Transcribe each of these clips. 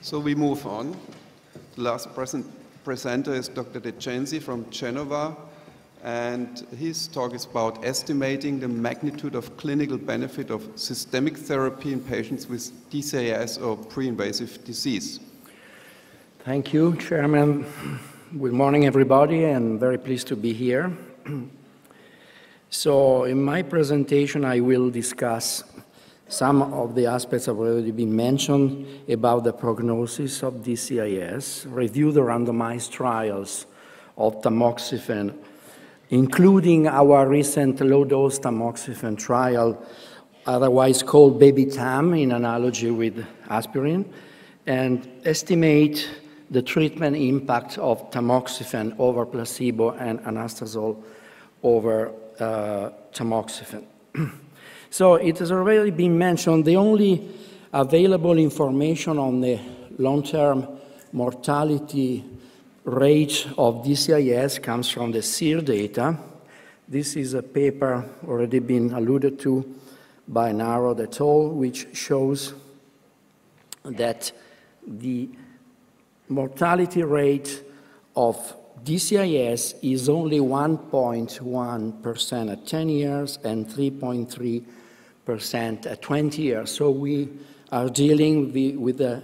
So we move on. The last presenter is Dr. De Censi from Genova, and his talk is about estimating the magnitude of clinical benefit of systemic therapy in patients with Dcis or pre-invasive disease. Thank you, Chairman. Good morning, everybody, and very pleased to be here. So in my presentation, I will discuss some of the aspects have already been mentioned about the prognosis of Dcis, review the randomized trials of tamoxifen, including our recent low-dose tamoxifen trial, otherwise called baby-tam in analogy with aspirin, and estimate the treatment impact of tamoxifen over placebo and anastrozole over tamoxifen. So it has already been mentioned, the only available information on the long-term mortality rate of Dcis comes from the SEER data. This is a paper already been alluded to by Andrea et al., which shows that the mortality rate of Dcis is only 1.1% at 10 years and 3.3% at 20 years. So we are dealing with a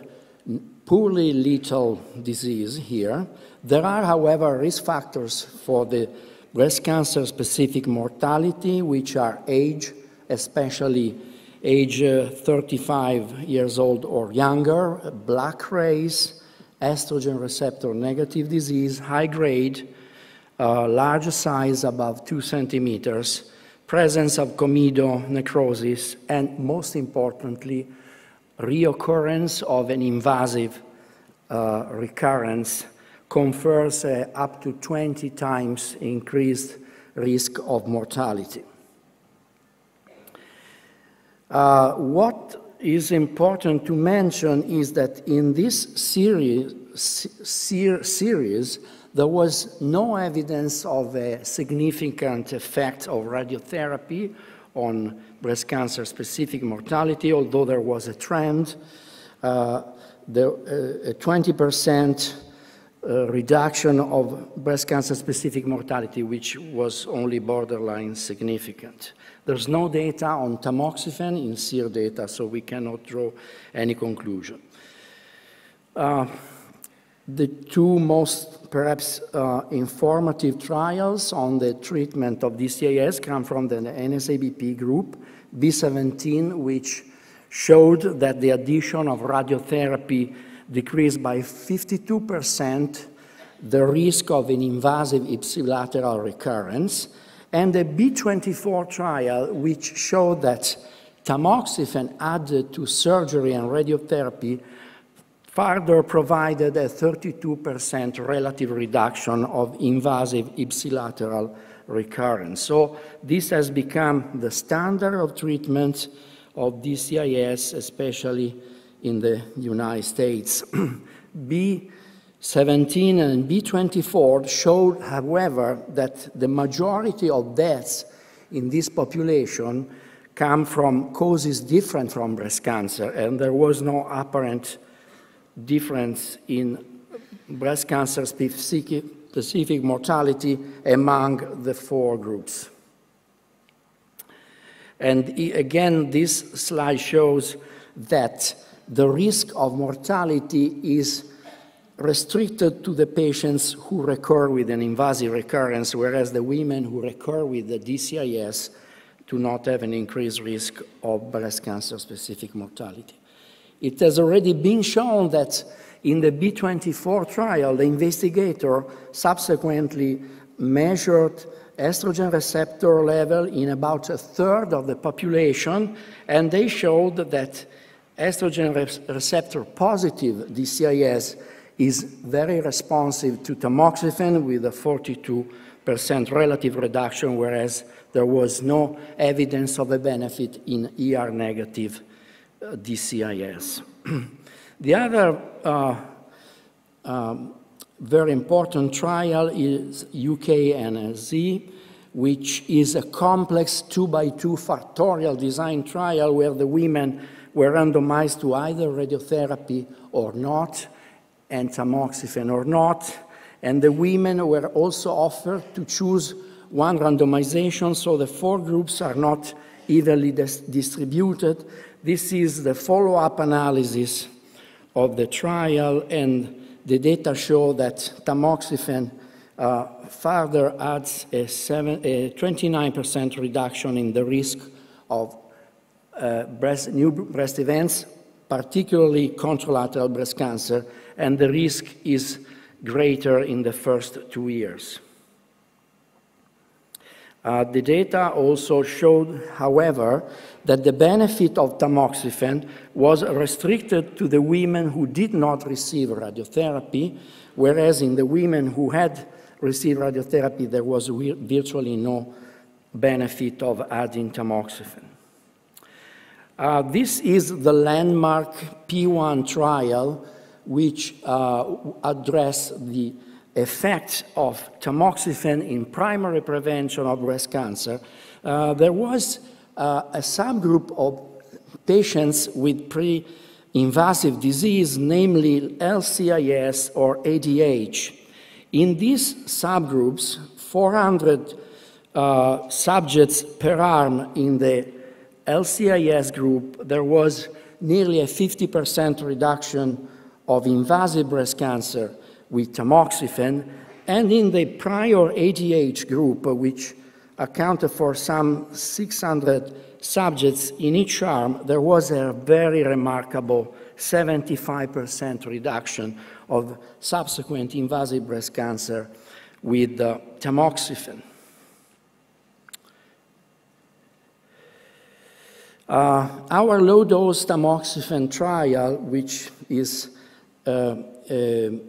poorly lethal disease here. There are, however, risk factors for the breast cancer-specific mortality, which are age, especially age 35 years old or younger, black race, estrogen receptor negative disease, high grade, large size above 2 centimeters, presence of comedo necrosis, and most importantly, reoccurrence of an invasive recurrence confers up to 20 times increased risk of mortality. What is important to mention is that in this series, there was no evidence of a significant effect of radiotherapy on breast cancer-specific mortality, although there was a trend, a 20% reduction of breast cancer-specific mortality, which was only borderline significant. There's no data on tamoxifen in SEER data, so we cannot draw any conclusion. The two most, perhaps, informative trials on the treatment of Dcis come from the NSABP group, B17, which showed that the addition of radiotherapy decreased by 52% the risk of an invasive ipsilateral recurrence, and the B24 trial, which showed that tamoxifen added to surgery and radiotherapy further provided a 32% relative reduction of invasive ipsilateral recurrence. So this has become the standard of treatment of Dcis, especially in the United States. B17 and B24 showed, however, that the majority of deaths in this population come from causes different from breast cancer, and there was no apparent difference in breast cancer-specific mortality among the four groups. And again, this slide shows that the risk of mortality is restricted to the patients who recur with an invasive recurrence, whereas the women who recur with the Dcis do not have an increased risk of breast cancer-specific mortality. It has already been shown that in the B24 trial, the investigator subsequently measured estrogen receptor level in about a third of the population, and they showed that estrogen receptor positive Dcis is very responsive to tamoxifen with a 42% relative reduction, whereas there was no evidence of a benefit in ER-negative Dcis. The other very important trial is UKNSZ, which is a complex 2x2 factorial design trial where the women were randomized to either radiotherapy or not, and tamoxifen or not, and the women were also offered to choose one randomization, so the 4 groups are not evenly distributed. This is the follow-up analysis of the trial, and the data show that tamoxifen further adds a 29% reduction in the risk of new breast events, particularly contralateral breast cancer, and the risk is greater in the first 2 years. The data also showed, however, that the benefit of tamoxifen was restricted to the women who did not receive radiotherapy, whereas in the women who had received radiotherapy, there was virtually no benefit of adding tamoxifen. This is the landmark P1 trial, which addressed the effect of tamoxifen in primary prevention of breast cancer. There was a subgroup of patients with pre-invasive disease, namely LCIS or ADH. In these subgroups, 400 subjects per arm in the LCIS group, there was nearly a 50% reduction of invasive breast cancer with tamoxifen, and in the prior ADH group, which accounted for some 600 subjects in each arm, there was a very remarkable 75% reduction of subsequent invasive breast cancer with tamoxifen. Our low-dose tamoxifen trial, which is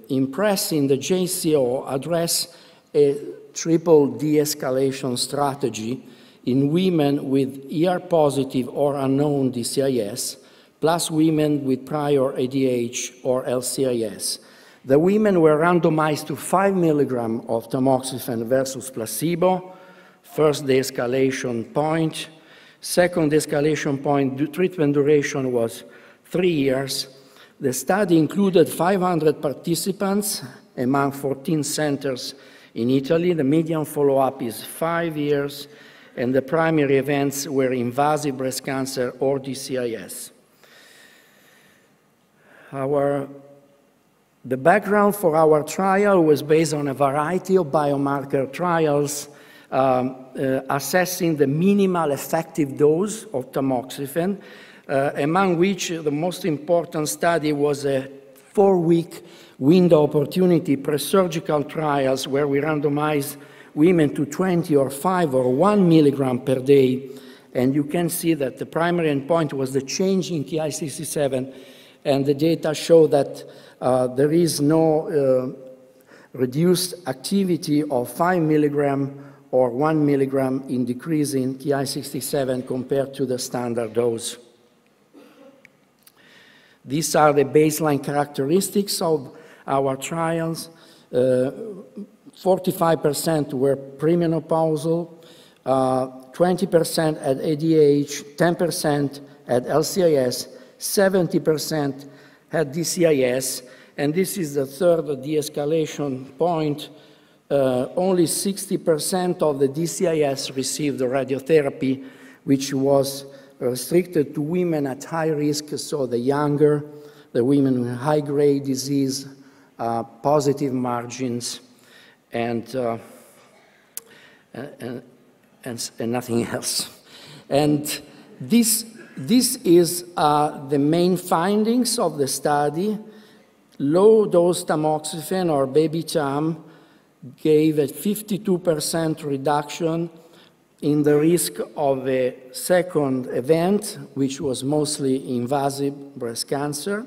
impressing the JCO, address a triple de-escalation strategy in women with ER-positive or unknown DCIS, plus women with prior ADH or LCIS. The women were randomized to 5 milligrams of tamoxifen versus placebo, first de-escalation point. Second escalation point, treatment duration was 3 years. The study included 500 participants among 14 centers in Italy. The median follow-up is 5 years, and the primary events were invasive breast cancer or DCIS. The background for our trial was based on a variety of biomarker trials assessing the minimal effective dose of tamoxifen, among which the most important study was a 4-week window opportunity pre-surgical trials where we randomized women to 20 or 5 or 1 milligram per day. And you can see that the primary endpoint was the change in Ki-67, and the data show that there is no reduced activity of 5 milligram or 1 milligram in decreasing Ki-67 compared to the standard dose. These are the baseline characteristics of our trials. 45% were premenopausal, 20% at ADH, 10% at LCIS, 70% had DCIS, and this is the third de-escalation point. Only 60% of the DCIS received the radiotherapy, which was restricted to women at high risk, so the younger, the women with high-grade disease, positive margins, and nothing else. And this is the main findings of the study. Low-dose tamoxifen or baby tam gave a 52% reduction in the risk of a second event, which was mostly invasive breast cancer.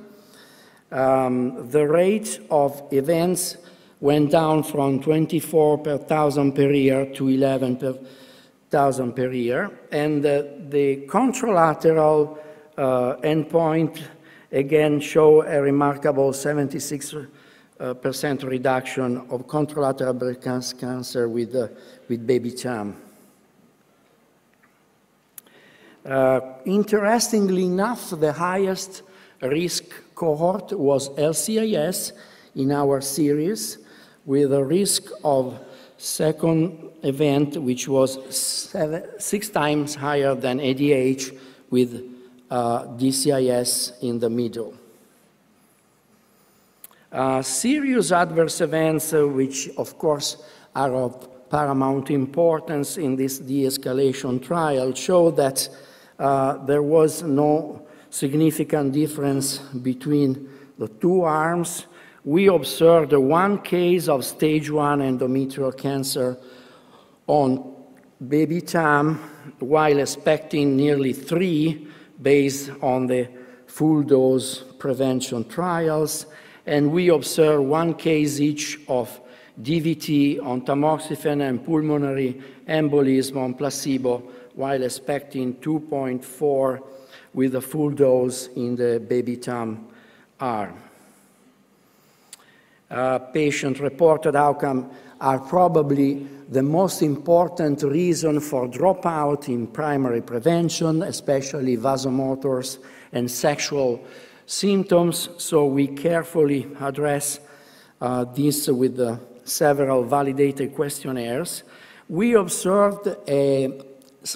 The rate of events went down from 24 per 1,000 per year to 11 per 1,000 per year. And the contralateral endpoint, again, show a remarkable 76% reduction of contralateral breast cancer with baby tam. Interestingly enough, the highest risk cohort was LCIS in our series, with a risk of second event which was 6 times higher than ADH, with Dcis in the middle. Serious adverse events, which of course are of paramount importance in this de-escalation trial, show that there was no significant difference between the two arms. We observed one case of stage 1 endometrial cancer on baby TAM, while expecting nearly 3 based on the full dose prevention trials. And we observed 1 case each of DVT on tamoxifen and pulmonary embolism on placebo, while expecting 2.4 with a full dose in the baby TAM arm. Patient-reported outcome are probably the most important reason for dropout in primary prevention, especially vasomotors and sexual symptoms, so we carefully address this with several validated questionnaires. We observed a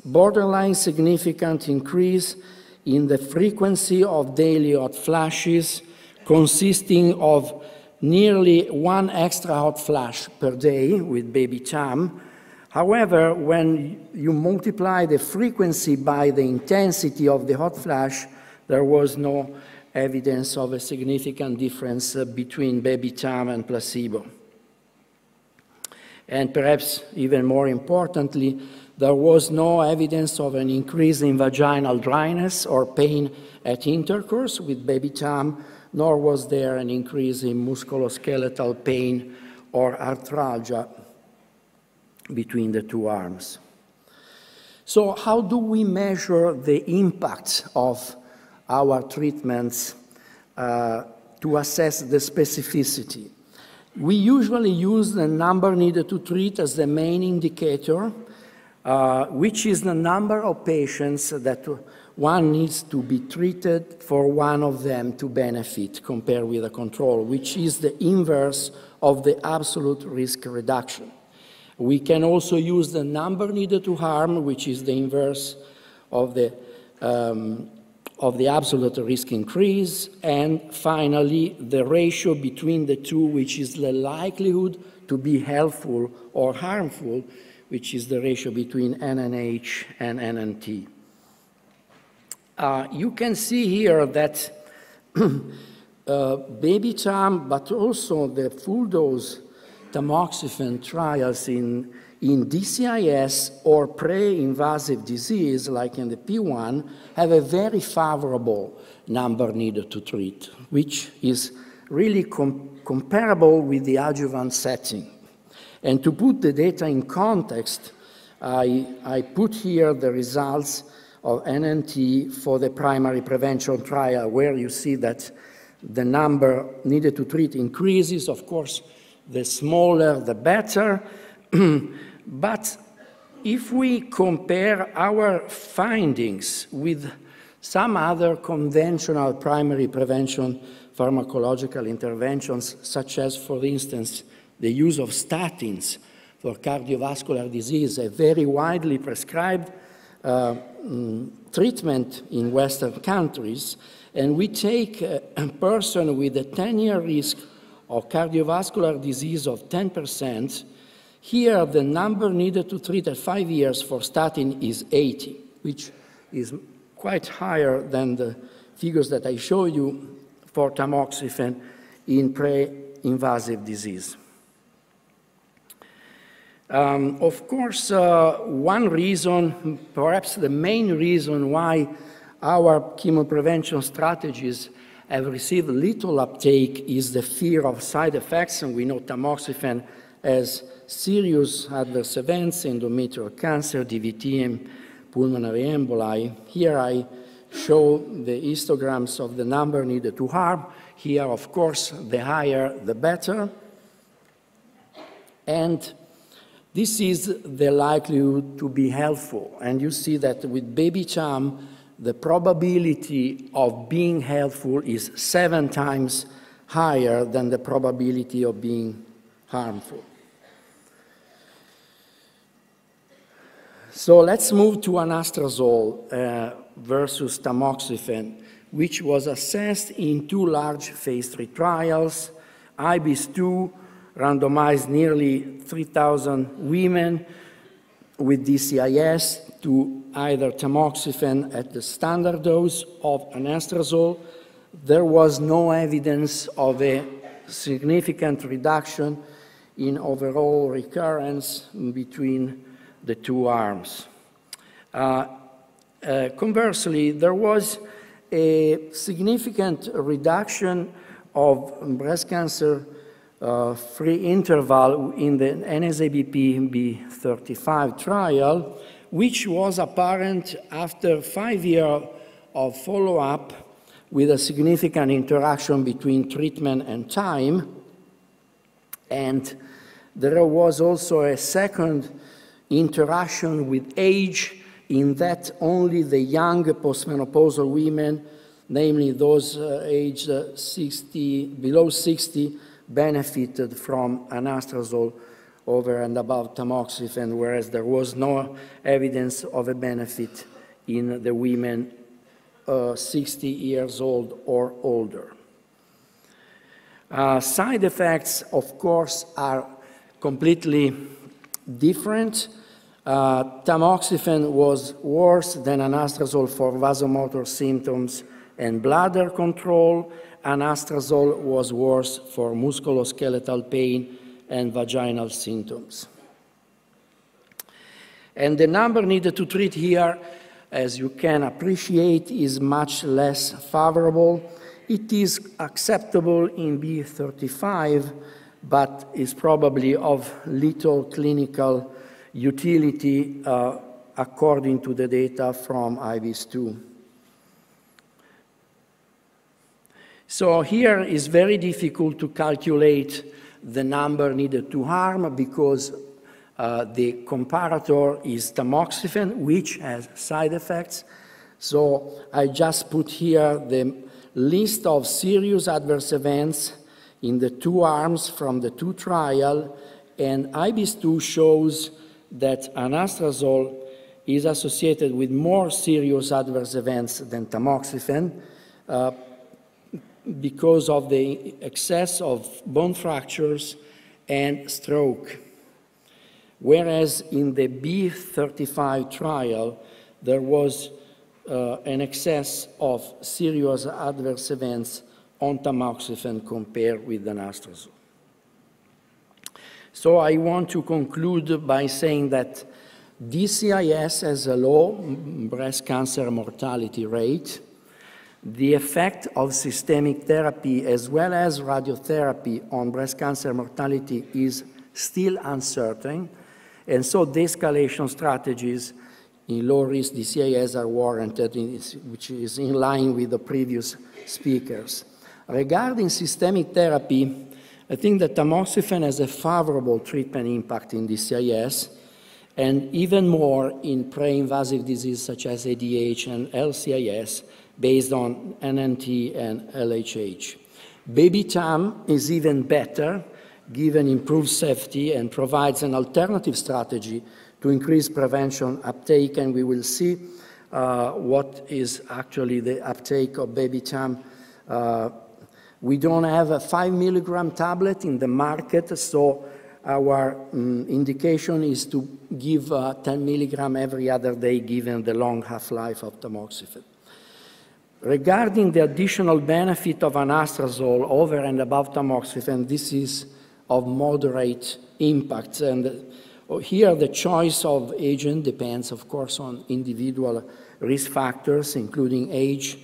borderline significant increase in the frequency of daily hot flashes, consisting of nearly 1 extra hot flash per day with baby TAM. However, when you multiply the frequency by the intensity of the hot flash, there was no evidence of a significant difference between baby TAM and placebo. And perhaps even more importantly, there was no evidence of an increase in vaginal dryness or pain at intercourse with baby TAM, nor was there an increase in musculoskeletal pain or arthralgia between the two arms. So how do we measure the impact of our treatments to assess the specificity? We usually use the number needed to treat as the main indicator, which is the number of patients that one needs to be treated for one of them to benefit compared with a control, which is the inverse of the absolute risk reduction. We can also use the number needed to harm, which is the inverse of the absolute risk increase, and finally, the ratio between the two, which is the likelihood to be helpful or harmful, which is the ratio between NNH and NNT. You can see here that baby TAM, but also the full dose tamoxifen trials in DCIS or pre-invasive disease, like in the P1, have a very favorable number needed to treat, which is really comparable with the adjuvant setting. And to put the data in context, I put here the results of NNT for the primary prevention trial, where you see that the number needed to treat increases. Of course, the smaller, the better. But if we compare our findings with some other conventional primary prevention pharmacological interventions, such as, for instance, the use of statins for cardiovascular disease, a very widely prescribed treatment in Western countries, and we take a person with a 10-year risk of cardiovascular disease of 10%, here the number needed to treat at 5 years for statin is 80, which is quite higher than the figures that I showed you for tamoxifen in pre-invasive disease. Of course, one reason, perhaps the main reason why our chemoprevention strategies have received little uptake is the fear of side effects, and we know tamoxifen has serious adverse events, endometrial cancer, DVT, and pulmonary emboli. Here I show the histograms of the number needed to harm. Here, of course, the higher, the better. And This is the likelihood to be helpful. And you see that with baby cham, the probability of being helpful is 7 times higher than the probability of being harmful. So let's move to anastrozole versus tamoxifen, which was assessed in 2 large phase 3 trials. IBIS-2 randomized nearly 3,000 women with DCIS to either tamoxifen at the standard dose of anastrozole. There was no evidence of a significant reduction in overall recurrence between the 2 arms. Conversely, there was a significant reduction of breast cancer free interval in the NSABP-B35 trial, which was apparent after 5 years of follow-up with a significant interaction between treatment and time. And there was also a second interaction with age, in that only the young postmenopausal women, namely those aged below 60, benefited from anastrozole over and above tamoxifen, whereas there was no evidence of a benefit in the women 60 years old or older. Side effects, of course, are completely different. Tamoxifen was worse than anastrozole for vasomotor symptoms and bladder control. Anastrozole was worse for musculoskeletal pain and vaginal symptoms. And the number needed to treat here, as you can appreciate, is much less favorable. It is acceptable in B35, but is probably of little clinical utility according to the data from IBIS-2. So here is very difficult to calculate the number needed to harm because the comparator is tamoxifen, which has side effects. So I just put here the list of serious adverse events in the 2 arms from the 2 trials, and IBIS-2 shows that anastrozole is associated with more serious adverse events than tamoxifen because of the excess of bone fractures and stroke. Whereas in the B35 trial, there was an excess of serious adverse events on tamoxifen compared with anastrozole. So I want to conclude by saying that DCIS has a low breast cancer mortality rate. The effect of systemic therapy as well as radiotherapy on breast cancer mortality is still uncertain, and so de-escalation strategies in low-risk DCIS are warranted, which is in line with the previous speakers. Regarding systemic therapy, I think that tamoxifen has a favorable treatment impact in DCIS, and even more in pre-invasive disease such as ADH and LCIS based on NNT and LHH. Baby TAM is even better, given improved safety, and provides an alternative strategy to increase prevention uptake, and we will see what is actually the uptake of baby TAM. We don't have a 5 milligram tablet in the market, so our indication is to give 10 milligram every other day, given the long half-life of tamoxifen. Regarding the additional benefit of anastrozole over and above tamoxifen, this is of moderate impact. And here the choice of agent depends, of course, on individual risk factors, including age,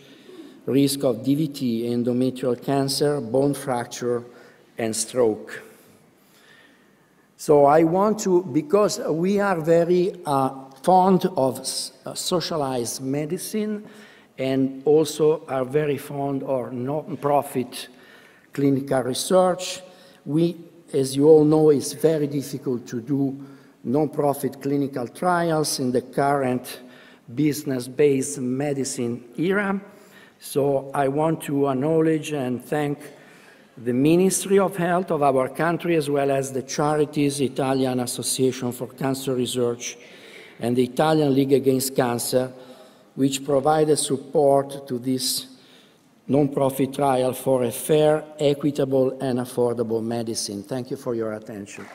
risk of DVT, endometrial cancer, bone fracture, and stroke. So I want to, because we are very fond of socialized medicine, and also are very fond of non-profit clinical research. We, as you all know, it's very difficult to do non-profit clinical trials in the current business-based medicine era. So I want to acknowledge and thank the Ministry of Health of our country, as well as the charities Italian Association for Cancer Research and the Italian League Against Cancer, which provided support to this non-profit trial for a fair, equitable, and affordable medicine. Thank you for your attention.